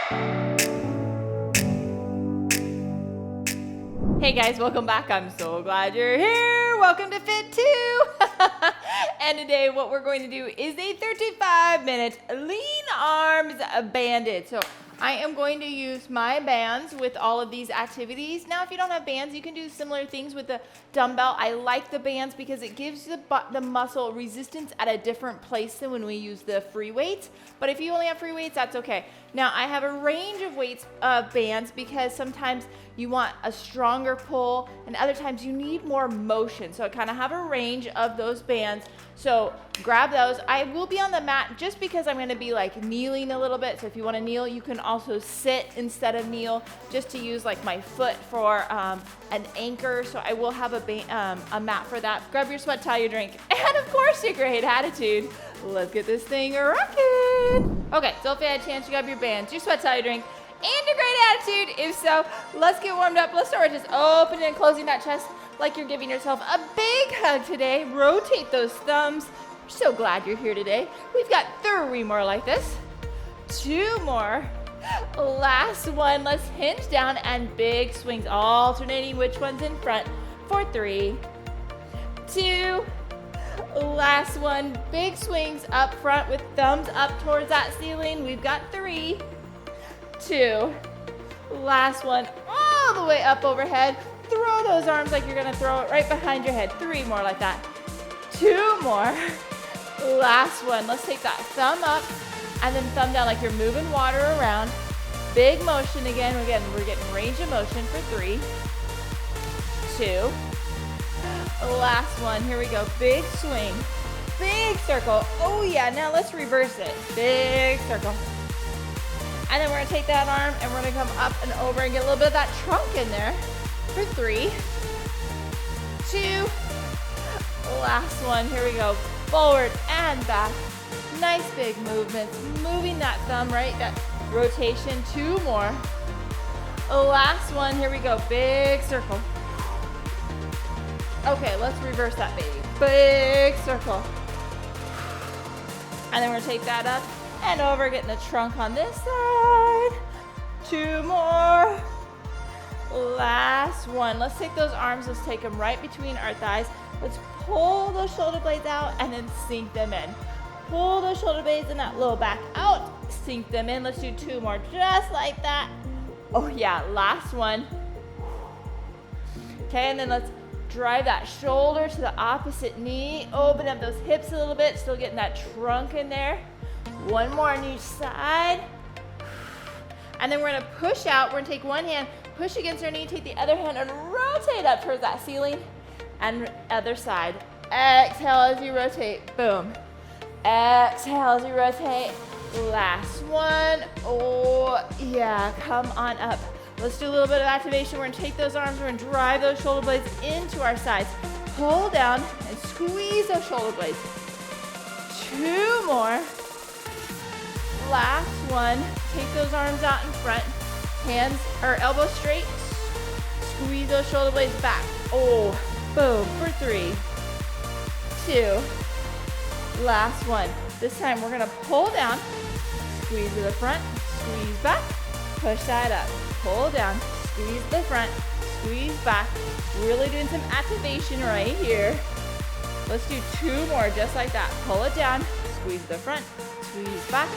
Hey guys, welcome back. I'm so glad you're here. Welcome to Fit 2. And today what we're going to do is a 35-minute lean arms banded. So I am going to use my bands with all of these activities. Now, if you don't have bands, you can do similar things with the dumbbell. I like the bands because it gives the muscle resistance at a different place than when we use the free weights. But if you only have free weights, that's okay. Now, I have a range of weights of bands because sometimes you want a stronger pull and other times you need more motion. So I kind of have a range of those bands. So grab those. I will be on the mat just because I'm going to be like kneeling a little bit. So if you want to kneel, you can also sit instead of kneel, just to use like my foot for an anchor. So I will have a mat for that. Grab your sweat towel, your drink, and of course your great attitude. Let's get this thing rocking. Okay, so if you had a chance to grab your bands, your sweat towel, your drink, and your great attitude. If so, let's get warmed up. Let's start with just opening and closing that chest like you're giving yourself a big hug today. Rotate those thumbs. We're so glad you're here today. We've got 3 more like this. 2 more. Last one. Let's hinge down and big swings, alternating which one's in front for 3, 2. Last one. Big swings up front with thumbs up towards that ceiling. We've got 3, 2. Last one, all the way up overhead. Throw those arms like you're gonna throw it right behind your head. 3 more like that. 2 more. Last one. Let's take that thumb up and then thumb down like you're moving water around. Big motion again. We're getting range of motion for 3, 2. Last one. Here we go. Big swing. Big circle. Oh yeah, now let's reverse it. Big circle. And then we're gonna take that arm and we're gonna come up and over and get a little bit of that trunk in there for 3, 2. Last one. Here we go. Forward and back. Nice big movements. Moving that thumb, right? That rotation. 2 more. Last one. Here we go. Big circle. Okay, let's reverse that, baby. Big circle. And then we're gonna take that up and over, getting the trunk on this side. 2 more. Last one. Let's take those arms, let's take them right between our thighs. Let's pull those shoulder blades out and then sink them in. Pull those shoulder blades and that low back out, sink them in. Let's do 2 more, just like that. Oh yeah, last one. Okay, and then let's drive that shoulder to the opposite knee. Open up those hips a little bit, still getting that trunk in there. 1 more on each side. And then we're gonna push out. We're gonna take one hand, push against our knee, take the other hand and rotate up towards that ceiling. And other side. Exhale as you rotate. Boom. Exhale as you rotate. Last one. Oh, yeah, come on up. Let's do a little bit of activation. We're gonna take those arms, we're gonna drive those shoulder blades into our sides. Pull down and squeeze those shoulder blades. 2 more. Last one. Take those arms out in front. Hands or elbows straight. Squeeze those shoulder blades back. Oh, boom, for 3, 2. Last one. This time we're gonna pull down, squeeze to the front, squeeze back, push that up. Pull down, squeeze the front, squeeze back. Really doing some activation right here. Let's do 2 more just like that. Pull it down, squeeze the front, squeeze back,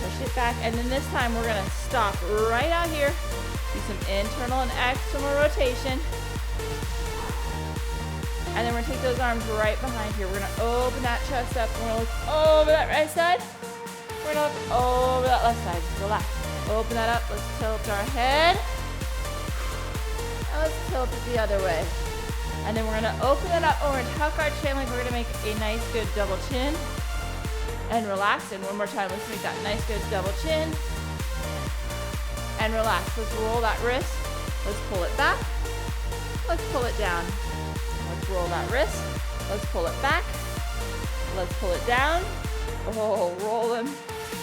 push it back. And then this time we're gonna stop right out here. Do some internal and external rotation. And then we're gonna take those arms right behind here. We're gonna open that chest up. We're gonna look over that right side. We're gonna look over that left side. Relax. Open that up. Let's tilt our head. And let's tilt it the other way. And then we're gonna open it up and we're gonna tuck our chin like we're gonna make a nice good double chin. And relax. And one more time, let's make that nice good double chin. And relax. Let's roll that wrist. Let's pull it back. Let's pull it down. Let's roll that wrist. Let's pull it back. Let's pull it down. Oh, roll them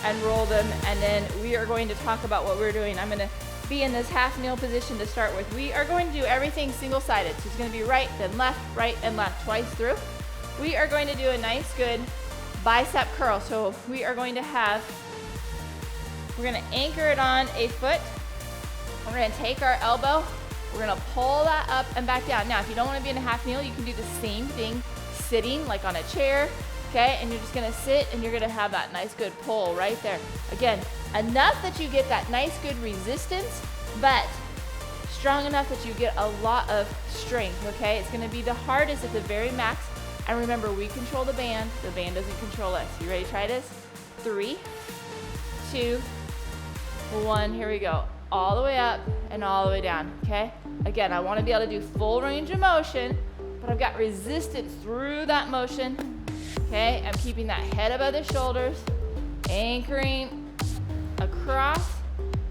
and roll them. And then we are going to talk about what we're doing. I'm gonna be in this half kneel position to start with. We are going to do everything single-sided. So it's gonna be right, then left, right, and left twice through. We are going to do a nice good bicep curl. So we are going to have We're gonna anchor it on a foot. We're gonna take our elbow, we're gonna pull that up and back down. Now, if you don't wanna be in a half kneel, you can do the same thing sitting, like on a chair, okay? And you're just gonna sit and you're gonna have that nice good pull right there. Again, enough that you get that nice good resistance, but strong enough that you get a lot of strength, okay? It's gonna be the hardest at the very max. And remember, we control the band doesn't control us. You ready to try this? 3, 2, 1, here we go. All the way up and all the way down, okay? Again, I wanna be able to do full range of motion, but I've got resistance through that motion, okay? I'm keeping that head above the shoulders, anchoring across,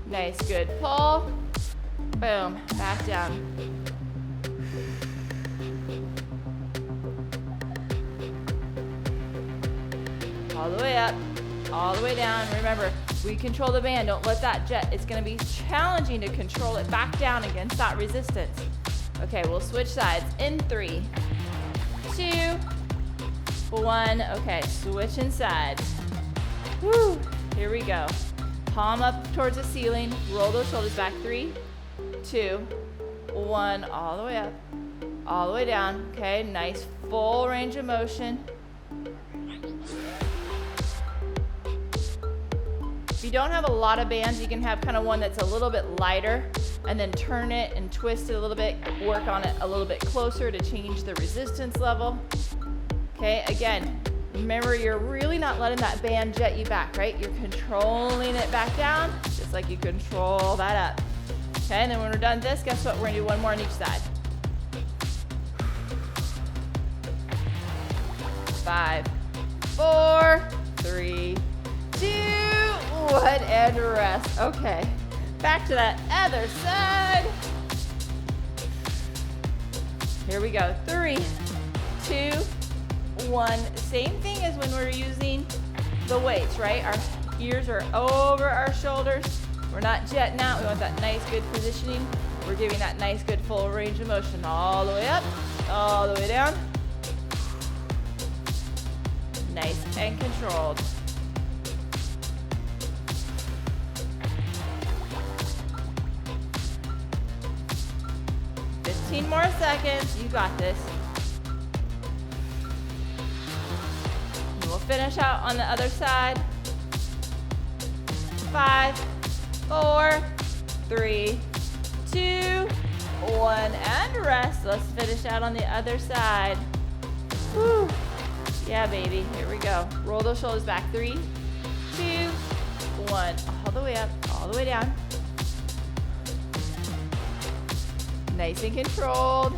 nice good pull, boom, back down. All the way up, all the way down. Remember, we control the band. Don't let that jet. It's gonna be challenging to control it back down against that resistance. Okay, we'll switch sides in 3, 2, 1. Okay, switching sides. Woo, here we go. Palm up towards the ceiling. Roll those shoulders back. 3, 2, 1. All the way up, all the way down. Okay, nice full range of motion. If you don't have a lot of bands, you can have kind of one that's a little bit lighter and then turn it and twist it a little bit, work on it a little bit closer to change the resistance level. Okay, again, remember you're really not letting that band jet you back, right? You're controlling it back down, just like you control that up. Okay, and then when we're done this, guess what? We're gonna do one more on each side. 5, 4, 3, 2, 1, and rest. Okay, back to that other side. Here we go. 3, 2, 1. Same thing as when we're using the weights, right? Our ears are over our shoulders. We're not jetting out. We want that nice, good positioning. We're giving that nice, good full range of motion all the way up, all the way down. Nice and controlled. 15 more seconds. You got this. And we'll finish out on the other side. 5, 4, 3, 2, 1, and rest. Let's finish out on the other side. Woo. Yeah, baby. Here we go. Roll those shoulders back. 3, 2, 1. All the way up, all the way down. Nice and controlled.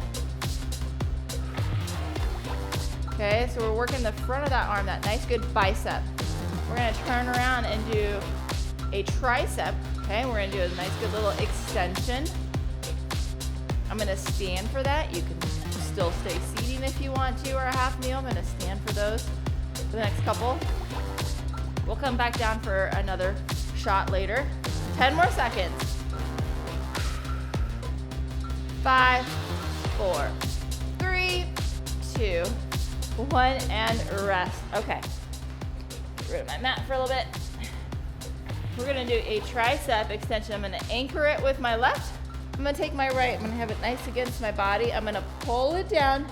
Okay, so we're working the front of that arm, that nice good bicep. We're gonna turn around and do a tricep. Okay, we're gonna do a nice good little extension. I'm gonna stand for that. You can still stay seating if you want to, or a half kneel. I'm gonna stand for those for the next couple. We'll come back down for another shot later. 10 more seconds. 5, 4, 3, 2, 1, and rest. Okay, get rid of my mat for a little bit. We're gonna do a tricep extension. I'm gonna anchor it with my left. I'm gonna take my right. I'm gonna have it nice against my body. I'm gonna pull it down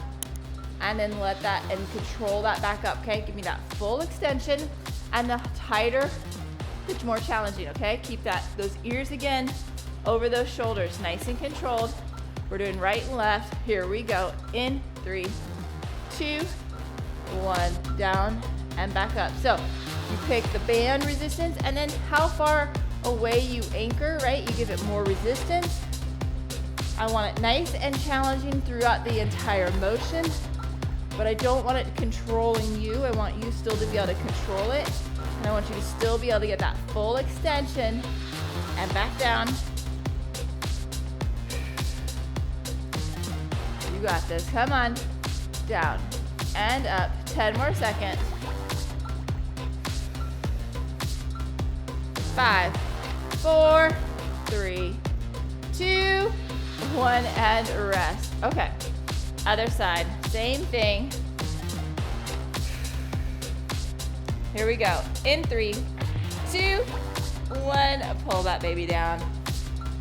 and then let that and control that back up, okay? Give me that full extension, and the tighter, the more challenging, okay? Keep those ears again over those shoulders, nice and controlled. We're doing right and left. Here we go. In 3, 2, 1, down and back up. So you pick the band resistance and then how far away you anchor, right? You give it more resistance. I want it nice and challenging throughout the entire motion, but I don't want it controlling you. I want you still to be able to control it. And I want you to still be able to get that full extension and back down. You got this. Come on. Down and up. 10 more seconds. 5, 4, 3, 2, 1, and rest. Okay. Other side. Same thing. Here we go. In 3, 2, 1, pull that baby down.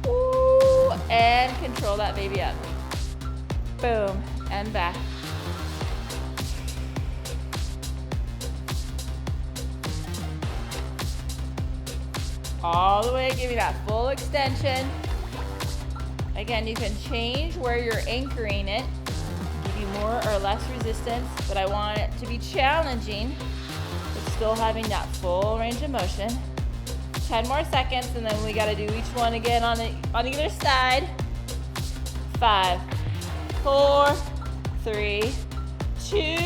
Ooh, and control that baby up. Boom, and back. All the way, give me that full extension. Again, you can change where you're anchoring it, give you more or less resistance, but I want it to be challenging, but still having that full range of motion. 10 more seconds, and then we gotta do each one again on either side. 5, 4, 3, 2,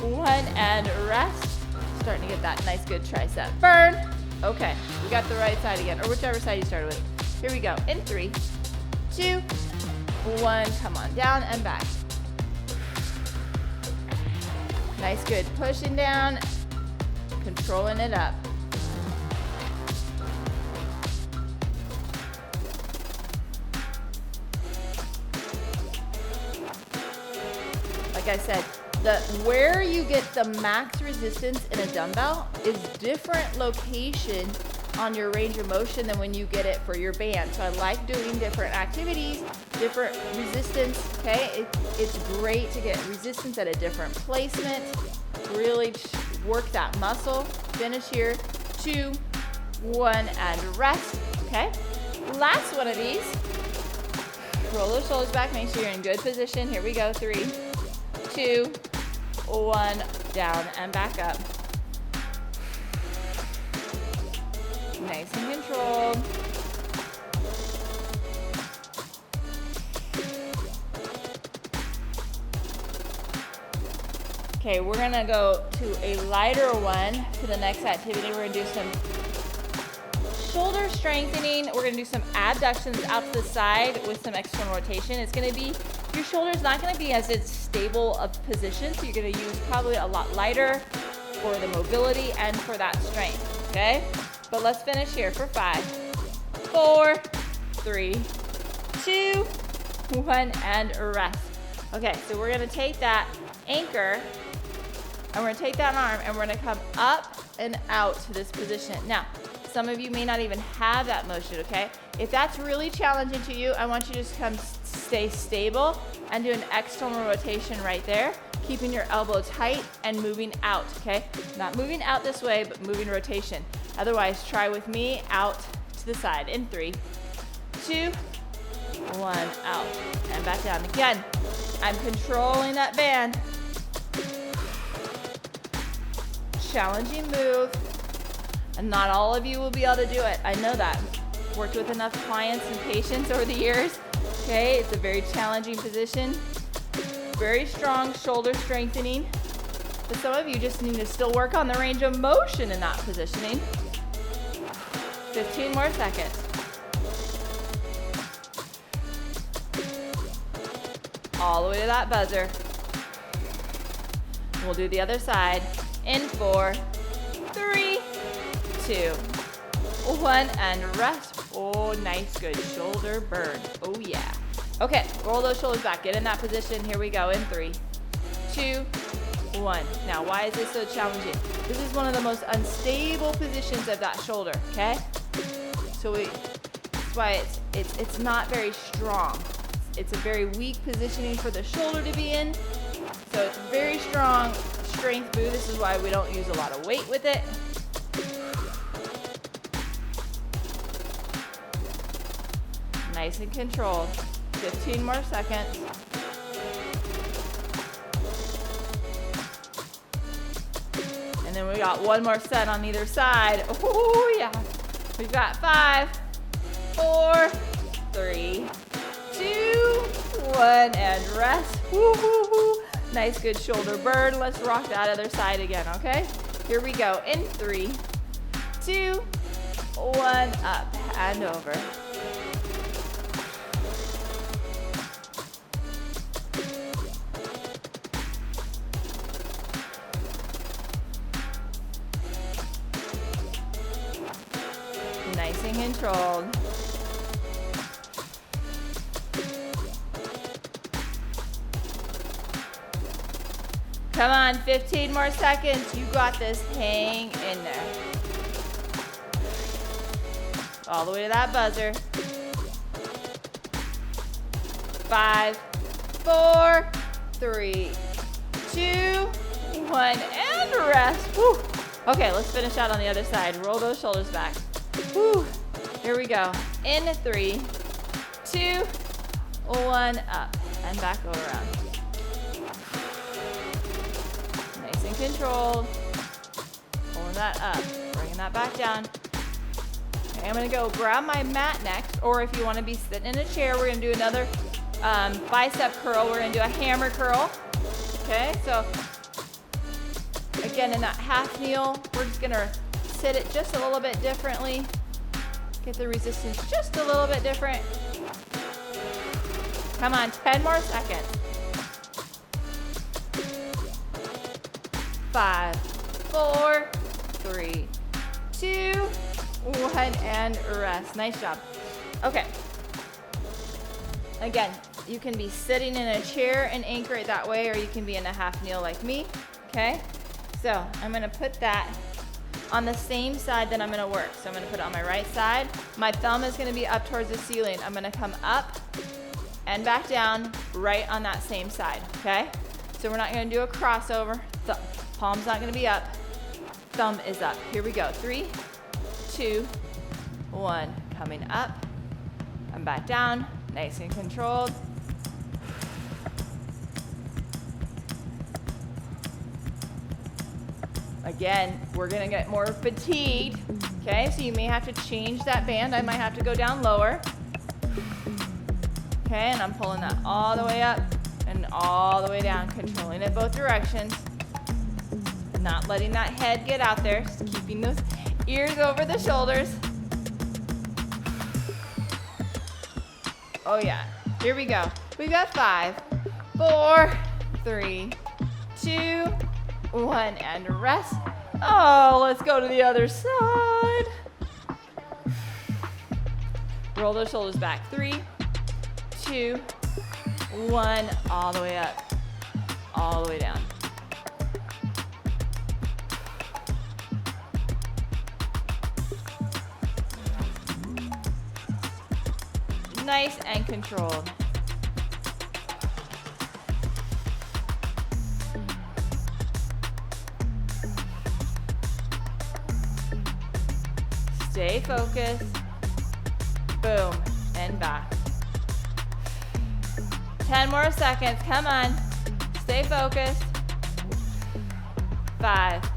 1, and rest. Starting to get that nice good tricep burn. Okay, we got the right side again, or whichever side you started with. Here we go, in 3, 2, 1, come on, down and back. Nice, good, pushing down, controlling it up. Like I said, where you get the max resistance in a dumbbell is different location on your range of motion than when you get it for your band. So I like doing different activities, different resistance, okay? It's great to get resistance at a different placement, really work that muscle. Finish here, 2, 1, and rest, okay? Last one of these. Roll those shoulders back, make sure you're in good position. Here we go, 3, 2, 1, down and back up. Nice and controlled. Okay, we're gonna go to a lighter one for the next activity. We're gonna do some shoulder strengthening. We're gonna do some abductions out to the side with some external rotation. It's gonna be, your shoulder's not gonna be as stable of position, so you're gonna use probably a lot lighter for the mobility and for that strength, okay? But let's finish here for 5, 4, 3, 2, 1, and rest. Okay, so we're gonna take that anchor, and we're gonna take that arm, and we're gonna come up and out to this position. Now, some of you may not even have that motion, okay? If that's really challenging to you, I want you to just stay stable and do an external rotation right there, keeping your elbow tight and moving out, okay? Not moving out this way, but moving rotation. Otherwise, try with me out to the side in 3, 2, 1, out, and back down. Again, I'm controlling that band. Challenging move, and not all of you will be able to do it. I know that. Worked with enough clients and patients over the years. Okay, it's a very challenging position. Very strong shoulder strengthening. But some of you just need to still work on the range of motion in that positioning. 15 more seconds. All the way to that buzzer. We'll do the other side in 4, 3, 2, 1, and rest. Oh, nice, good shoulder burn. Oh yeah. Okay, roll those shoulders back. Get in that position. Here we go in 3, 2, 1. Now, why is this so challenging? This is one of the most unstable positions of that shoulder, okay? So that's why it's not very strong. It's a very weak positioning for the shoulder to be in. So it's very strong strength move. This is why we don't use a lot of weight with it. Nice and controlled. 15 more seconds. And then we got one more set on either side. Oh yeah. We've got 5, 4, 3, 2, 1, and rest. Woo, woo, woo. Nice, good shoulder burn. Let's rock that other side again, okay? Here we go in 3, 2, 1, up and over. Nice and controlled. Come on, 15 more seconds. You got this. Hang in there. all the way to that buzzer. 5, 4, 3, 2, 1, and rest. Woo. Okay, let's finish out on the other side. Roll those shoulders back. Woo. Here we go. In 3, 2, 1, up, and back go around. Nice and controlled. Pulling that up, bringing that back down. Okay, I'm gonna go grab my mat next, or if you wanna be sitting in a chair, we're gonna do another bicep curl. We're gonna do a hammer curl. Okay, so again, in that half kneel, we're just gonna sit it just a little bit differently. Get the resistance just a little bit different. Come on, 10 more seconds. 5, 4, 3, 2, 1, and rest. Nice job. Okay. Again, you can be sitting in a chair and anchor it that way, or you can be in a half kneel like me, okay? So I'm gonna put that on the same side that I'm gonna work. So I'm gonna put it on my right side. My thumb is gonna be up towards the ceiling. I'm gonna come up and back down right on that same side, okay? So we're not gonna do a crossover. Palm's not gonna be up, thumb is up. Here we go, 3, 2, 1. Coming up and back down, nice and controlled. Again, we're gonna get more fatigued, okay? So you may have to change that band. I might have to go down lower. Okay, and I'm pulling that all the way up and all the way down, controlling it both directions. Not letting that head get out there, just keeping those ears over the shoulders. Oh yeah, here we go. We've got 5, 4, 3, 2, 1, and rest. Oh, let's go to the other side. Roll those shoulders back. 3, 2, 1, all the way up, all the way down. Nice and controlled. Stay focused. Boom, and back. 10 more seconds, come on. Stay focused. 5,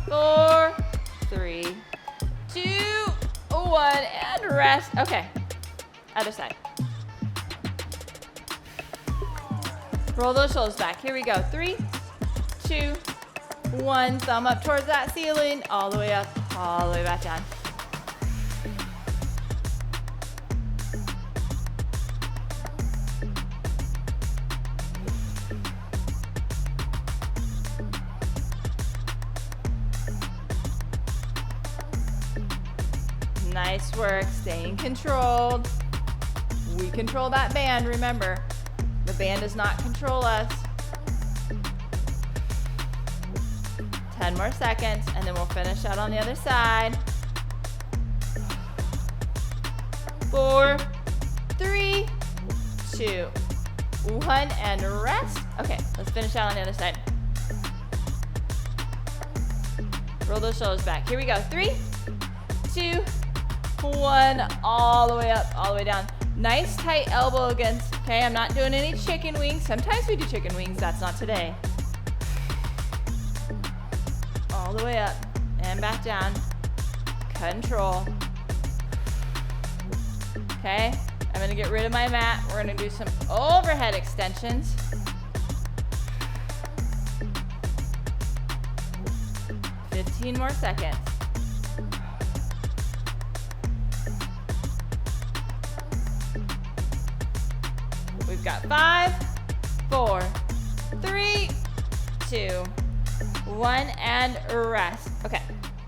4, 3, 2, 1, and rest. Okay, other side. Roll those shoulders back. Here we go. 3, 2, 1. Thumb up towards that ceiling. All the way up, all the way back down. Nice work, staying controlled. We control that band, remember. The band does not control us. 10 more seconds, and then we'll finish out on the other side. 4, 3, 2, 1, and rest. Okay, let's finish out on the other side. Roll those shoulders back. Here we go. 3, 2, 1, all the way up, all the way down. Nice tight elbow against, okay, I'm not doing any chicken wings. Sometimes we do chicken wings, that's not today. All the way up and back down. Control. Okay, I'm gonna get rid of my mat. We're gonna do some overhead extensions. Fifteen more seconds. We've got 5, 4, 3, 2, 1, and rest. Okay,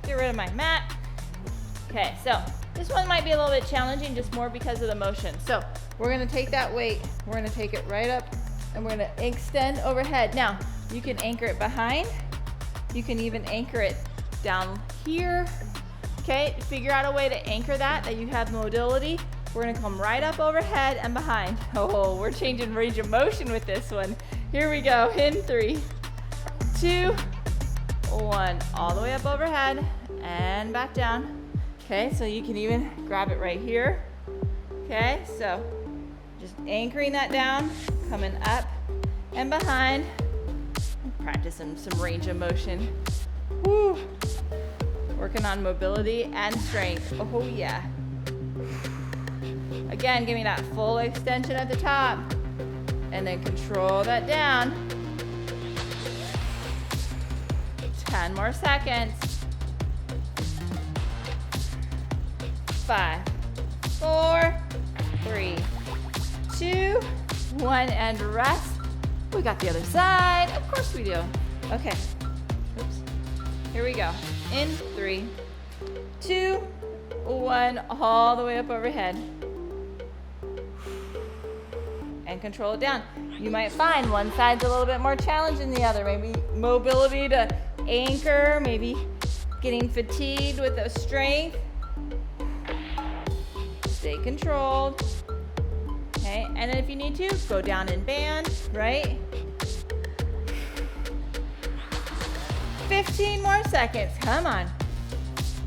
get rid of my mat. Okay, so this one might be a little bit challenging, just more because of the motion. So we're gonna take that weight, we're gonna take it right up, and we're gonna extend overhead. Now, you can anchor it behind, you can even anchor it down here, Okay, figure out a way to anchor that you have mobility. We're gonna come right up overhead and behind. Oh, we're changing range of motion with this one. Here we go, in 3, 2, 1. All the way up overhead and back down. Okay, so you can even grab it right here. Okay, so just anchoring that down, coming up and behind. Practicing some range of motion. Woo! Working on mobility and strength. Oh yeah. Again, give me that full extension at the top. And then control that down. 10 more seconds. 5, 4, 3, 2, 1, and rest. We got the other side. Of course we do. Okay. Oops. Here we go. In 3, 2, 1, all the way up overhead. And control it down. You might find one side's a little bit more challenging than the other. Maybe mobility to anchor, maybe getting fatigued with the strength. Stay controlled. Okay, and then if you need to, go down and band, right? 15 more seconds, come on.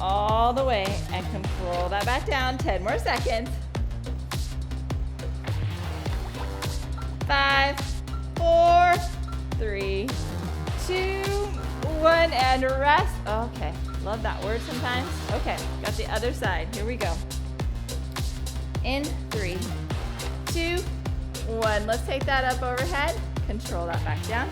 All the way, and control that back down, 10 more seconds. 5, 4, 3, 2, 1, and rest. Okay, love that word sometimes. Okay, got the other side, here we go. In 3, 2, 1. Let's take that up overhead. Control that back down.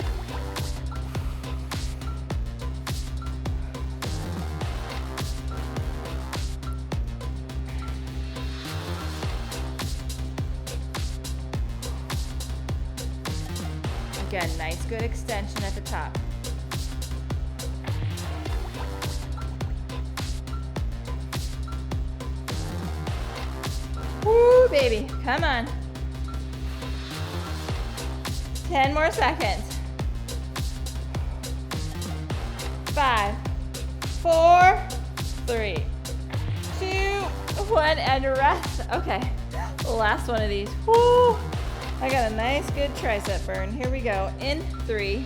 Again, nice good extension at the top. Woo, baby, come on. 10 more seconds. 5, 4, 3, 2, 1, and rest. Okay, last one of these. Woo! I got a nice good tricep burn. Here we go. In 3,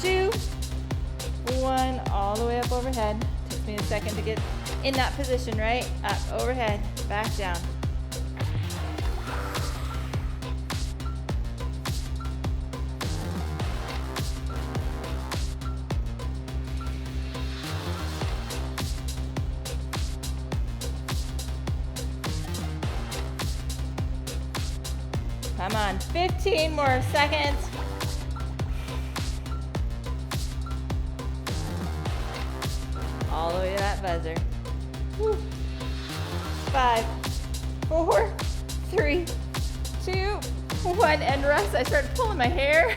2, 1, all the way up overhead. Takes me a second to get in that position, right? Up, overhead, back down. Come on, 15 more seconds. All the way to that buzzer. Woo. 5, 4, 3, 2, 1, and rest. I started pulling my hair.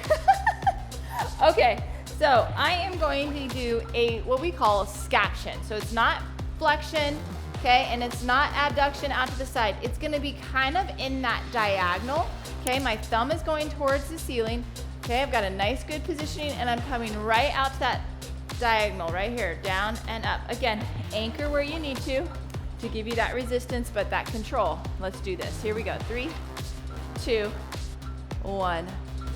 Okay, so I am going to do what we call a scaption. So it's not flexion, okay, and it's not abduction out to the side. It's gonna be kind of in that diagonal. Okay, my thumb is going towards the ceiling. Okay, I've got a nice good positioning and I'm coming right out to that diagonal right here, down and up. Again, anchor where you need to give you that resistance, but that control. Let's do this. Here we go. 3, 2, 1,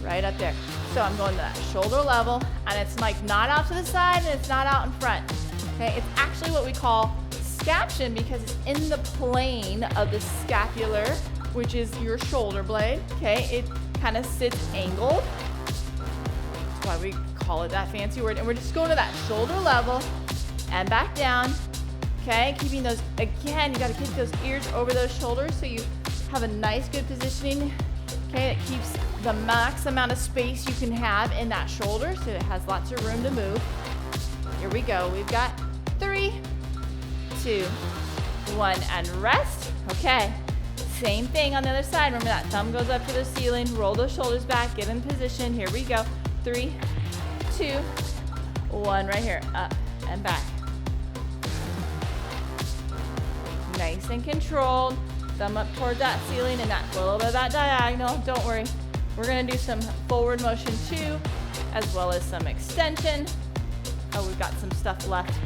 right up there. So I'm going to that shoulder level and it's like not out to the side and it's not out in front. Okay, it's actually what we call scaption because it's in the plane of the scapular, which is your shoulder blade, okay? It kind of sits angled. That's why we call it that fancy word. And we're just going to that shoulder level and back down, okay? Keeping those, again, you gotta keep those ears over those shoulders so you have a nice good positioning, okay? It keeps the max amount of space you can have in that shoulder so it has lots of room to move. Here we go, we've got 3, 2, 1, and rest, okay? Same thing on the other side. Remember that thumb goes up to the ceiling, roll those shoulders back, get in position. Here we go. 3, 2, 1, right here, up and back. Nice and controlled. Thumb up towards that ceiling and that little bit of that diagonal. Don't worry. We're gonna do some forward motion too, as well as some extension. Oh, we've got some stuff left.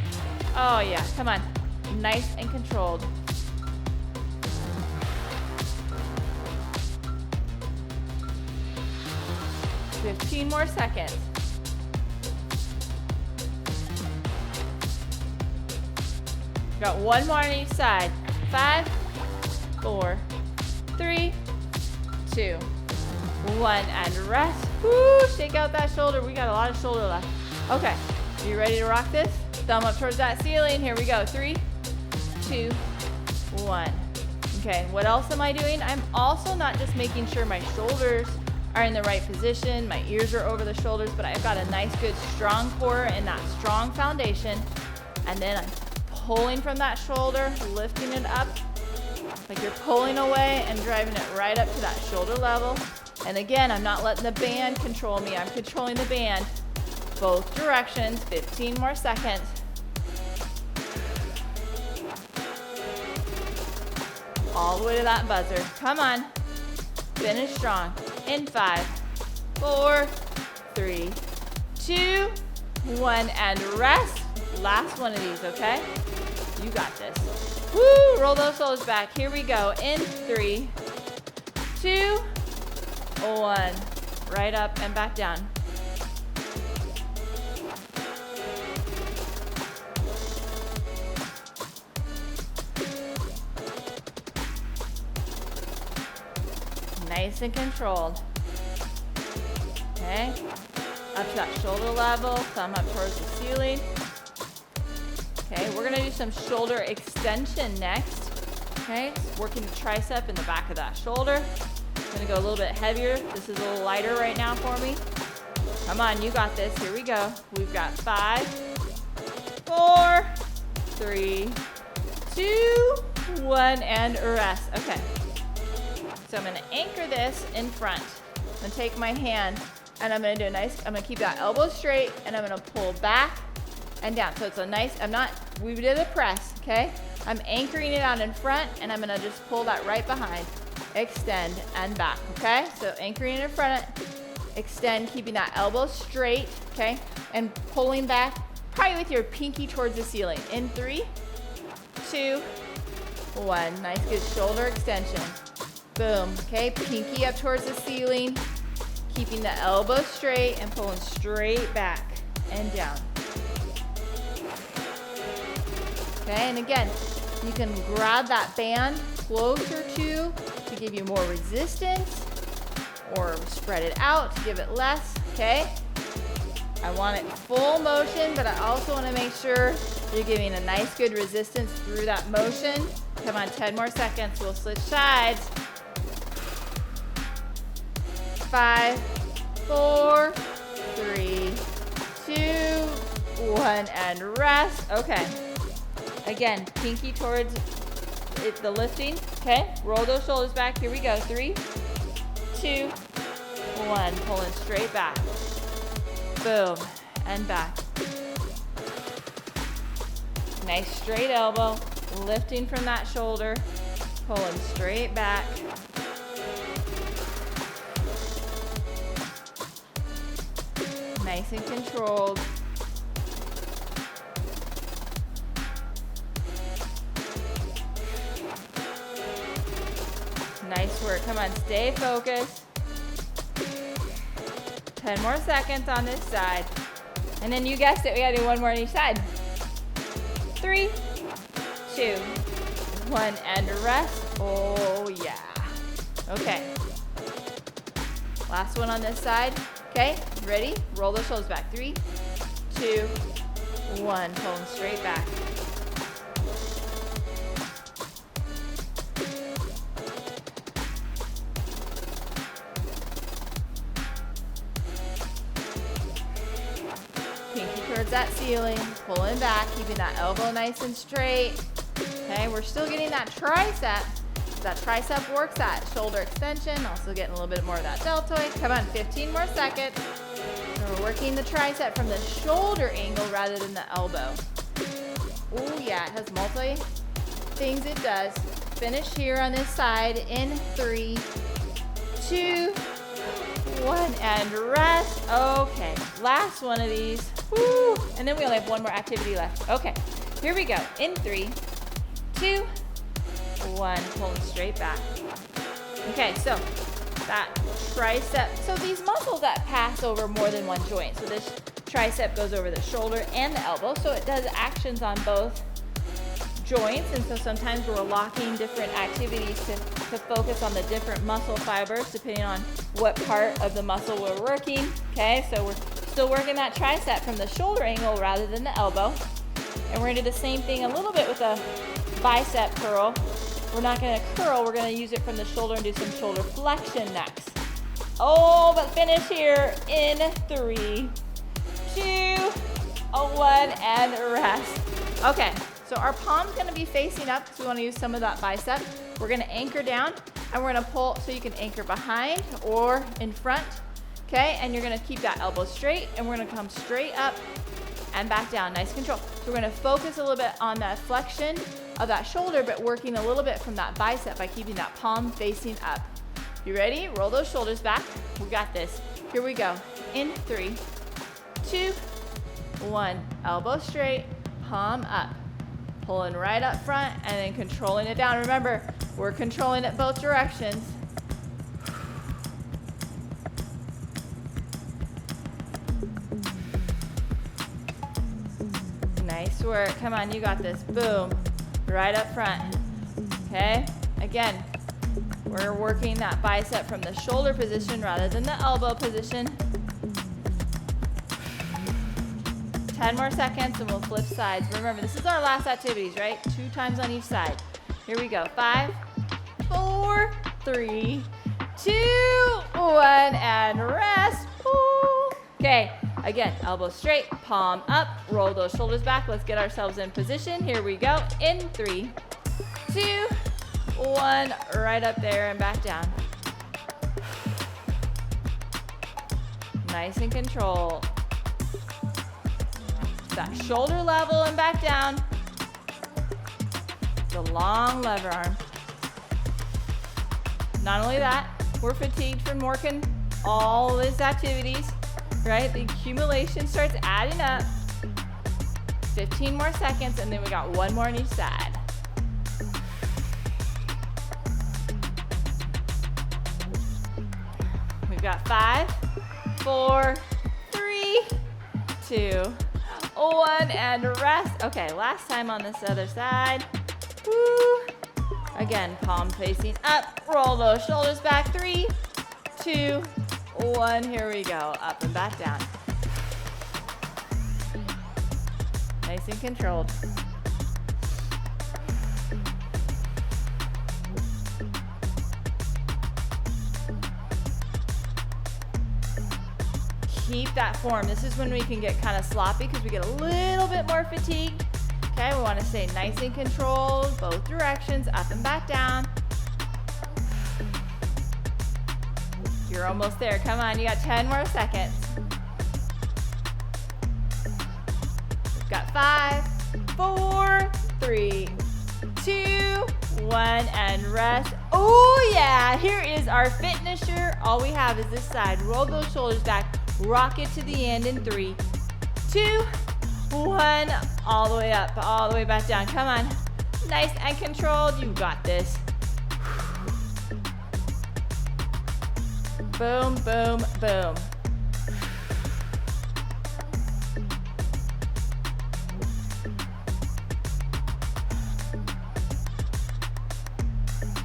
Oh yeah, come on. Nice and controlled. Fifteen more seconds. Got one more on each side. 5, 4, 3, 2, 1, and rest. Woo, shake out that shoulder. We got a lot of shoulder left. Okay, you ready to rock this? Thumb up towards that ceiling. Here we go. 3, 2, 1. Okay, what else am I doing? I'm also not just making sure my shoulders are in the right position, my ears are over the shoulders, but I've got a nice, good, strong core and that strong foundation. And then I'm pulling from that shoulder, lifting it up, like you're pulling away and driving it right up to that shoulder level. And again, I'm not letting the band control me. I'm controlling the band both directions. 15 more seconds. All the way to that buzzer. Come on. Finish strong. In 5, 4, 3, 2, 1, and rest. Last one of these, okay? You got this. Woo! Roll those shoulders back. Here we go. In 3, 2, 1. Right up and back down. Nice and controlled. Okay. Up to that shoulder level. Thumb up towards the ceiling. Okay, we're gonna do some shoulder extension next. Okay, working the tricep in the back of that shoulder. I'm gonna go a little bit heavier. This is a little lighter right now for me. Come on, you got this. Here we go. We've got 5, 4, 3, 2, 1, and rest. Okay. So I'm gonna anchor this in front. I'm gonna take my hand and I'm gonna do a nice, I'm gonna keep that elbow straight and I'm gonna pull back and down. So it's a nice, we did a press, okay? I'm anchoring it out in front and I'm gonna just pull that right behind. Extend and back, okay? So anchoring it in front, extend, keeping that elbow straight, okay? And pulling back, probably with your pinky towards the ceiling. In 3, 2, 1. Nice, good shoulder extension. Boom, okay? Pinky up towards the ceiling, keeping the elbow straight and pulling straight back and down. Okay, and again, you can grab that band closer to give you more resistance or spread it out to give it less, okay? I want it full motion, but I also want to make sure you're giving a nice, good resistance through that motion. Come on, 10 more seconds. We'll switch sides. 5, 4, 3, 2, 1, and rest. Okay. Again, pinky towards the lifting. Okay. Roll those shoulders back. Here we go. 3, 2, 1. Pulling straight back. Boom. And back. Nice straight elbow. Lifting from that shoulder. Pulling straight back. Nice and controlled. Nice work. Come on, stay focused. 10 more seconds on this side. And then you guessed it, we gotta do one more on each side. 3, 2, 1, and rest. Oh yeah. Okay. Last one on this side. Okay, ready? Roll those shoulders back. 3, 2, 1. Pulling straight back. Pinky towards that ceiling. Pulling back, keeping that elbow nice and straight. Okay, we're still getting that tricep. That tricep works that shoulder extension. Also getting a little bit more of that deltoid. Come on, 15 more seconds. So we're working the tricep from the shoulder angle rather than the elbow. Oh yeah, it has multi things it does. Finish here on this side in 3, 2, 1, and rest. Okay, last one of these. Woo. And then we only have one more activity left. Okay, here we go. In 3, 2, 1, pulling straight back. Okay, so that tricep, so these muscles that pass over more than one joint. So this tricep goes over the shoulder and the elbow, so it does actions on both joints, and so sometimes we're locking different activities to focus on the different muscle fibers depending on what part of the muscle we're working. Okay, so we're still working that tricep from the shoulder angle rather than the elbow. And we're gonna do the same thing a little bit with a bicep curl. We're not gonna curl, we're gonna use it from the shoulder and do some shoulder flexion next. Oh, but finish here in 3, 2, 1, and rest. Okay, so our palm's gonna be facing up because we wanna use some of that bicep. We're gonna anchor down and we're gonna pull, so you can anchor behind or in front, okay? And you're gonna keep that elbow straight and we're gonna come straight up and back down, nice control. So we're gonna focus a little bit on that flexion of that shoulder, but working a little bit from that bicep by keeping that palm facing up. You ready? Roll those shoulders back. We got this. Here we go. In 3, 2, 1. Elbow straight, palm up. Pulling right up front and then controlling it down. Remember, we're controlling it both directions. Nice work. Come on, you got this. Boom. Right up front. Okay? Again, we're working that bicep from the shoulder position rather than the elbow position. 10 more seconds and we'll flip sides. Remember, this is our last activities, right? 2 times on each side. Here we go. 5, 4, 3, 2, 1, and rest. Ooh. Okay, again, elbow straight, palm up, roll those shoulders back. Let's get ourselves in position. Here we go. In 3, 2, 1, right up there and back down. Nice and controlled. That shoulder level and back down. The long lever arm. Not only that, we're fatigued from working all these activities, right? The accumulation starts adding up. 15 more seconds, and then we got 1 more on each side. We've got 5, 4, 3, 2, 1, and rest. Okay, last time on this other side. Woo. Again, palm facing up. Roll those shoulders back. 3, 2, 1. Here we go. Up and back down. Nice and controlled. Keep that form. This is when we can get kind of sloppy because we get a little bit more fatigued. Okay, we want to stay nice and controlled, both directions, up and back down. You're almost there. Come on, you got 10 more seconds. We've got 5, 4, 3, 2, 1, and rest. Oh yeah, here is our finisher. All we have is this side. Roll those shoulders back. Rock it to the end in 3, 2, 1. All the way up, all the way back down. Come on. Nice and controlled. You got this. Boom, boom, boom.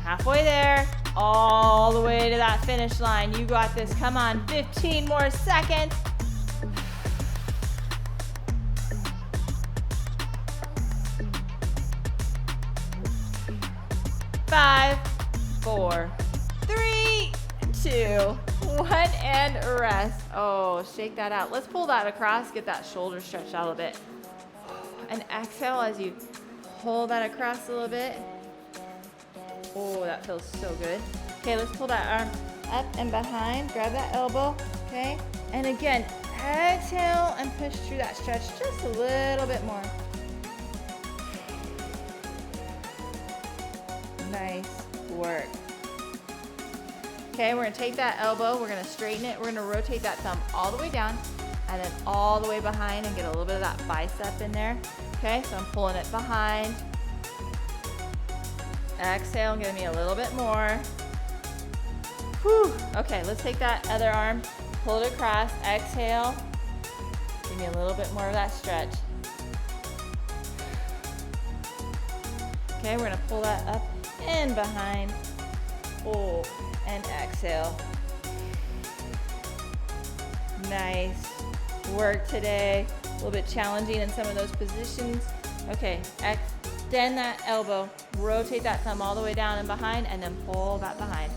Halfway there. All the way to that finish line. You got this. Come on. 15 more seconds. 5, 4, 3, 2, 1, and rest. Oh, shake that out. Let's pull that across. Get that shoulder stretched out a little bit. And exhale as you pull that across a little bit. Oh, that feels so good. Okay, let's pull that arm up and behind. Grab that elbow, okay? And again, exhale and push through that stretch just a little bit more. Nice work. Okay, we're gonna take that elbow, we're gonna straighten it, we're gonna rotate that thumb all the way down and then all the way behind and get a little bit of that bicep in there. Okay, so I'm pulling it behind Exhale, give me a little bit more. Whew. Okay, let's take that other arm, pull it across, exhale. Give me a little bit more of that stretch. Okay, we're gonna pull that up and behind. Pull and exhale. Nice work today. A little bit challenging in some of those positions. Okay, extend that elbow, rotate that thumb all the way down and behind, and then pull that behind.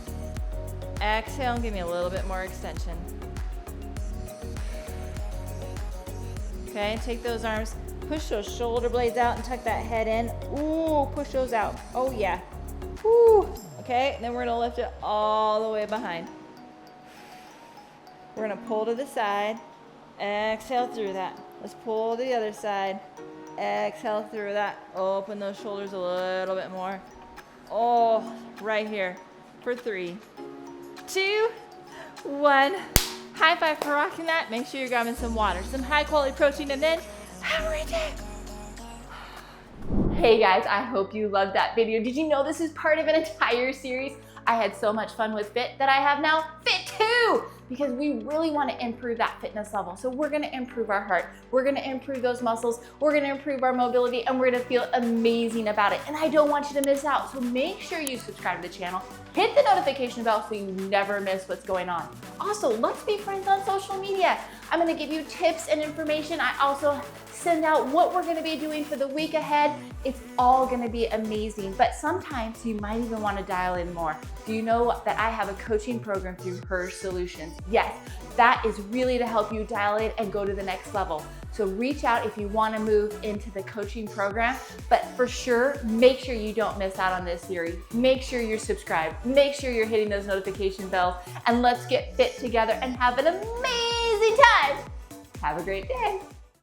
Exhale and give me a little bit more extension. Okay, take those arms, push those shoulder blades out and tuck that head in. Ooh, push those out. Oh yeah. Ooh. Okay, and then we're gonna lift it all the way behind. We're gonna pull to the side, exhale through that. Let's pull to the other side, exhale through that. Open those shoulders a little bit more. Oh, right here for 3, 2, 1. High five for rocking that. Make sure you're grabbing some water, some high quality protein, and then hammer it down. Hey guys, I hope you loved that video. Did you know this is part of an entire series? I had so much fun with Fit that I have now Fit 2, because we really want to improve that fitness level. So we're going to improve our heart, we're going to improve those muscles, we're going to improve our mobility, and we're going to feel amazing about it. And I don't want you to miss out. So make sure you subscribe to the channel, hit the notification bell so you never miss what's going on. Also, let's be friends on social media. I'm going to give you tips and information. I also send out what we're going to be doing for the week ahead. It's all going to be amazing, but sometimes you might even want to dial in more. Do you know that I have a coaching program through Her Solutions? Yes, that is really to help you dial in and go to the next level. So reach out if you want to move into the coaching program, but for sure, make sure you don't miss out on this series. Make sure you're subscribed. Make sure you're hitting those notification bells, and let's get fit together and have an amazing time. Have a great day.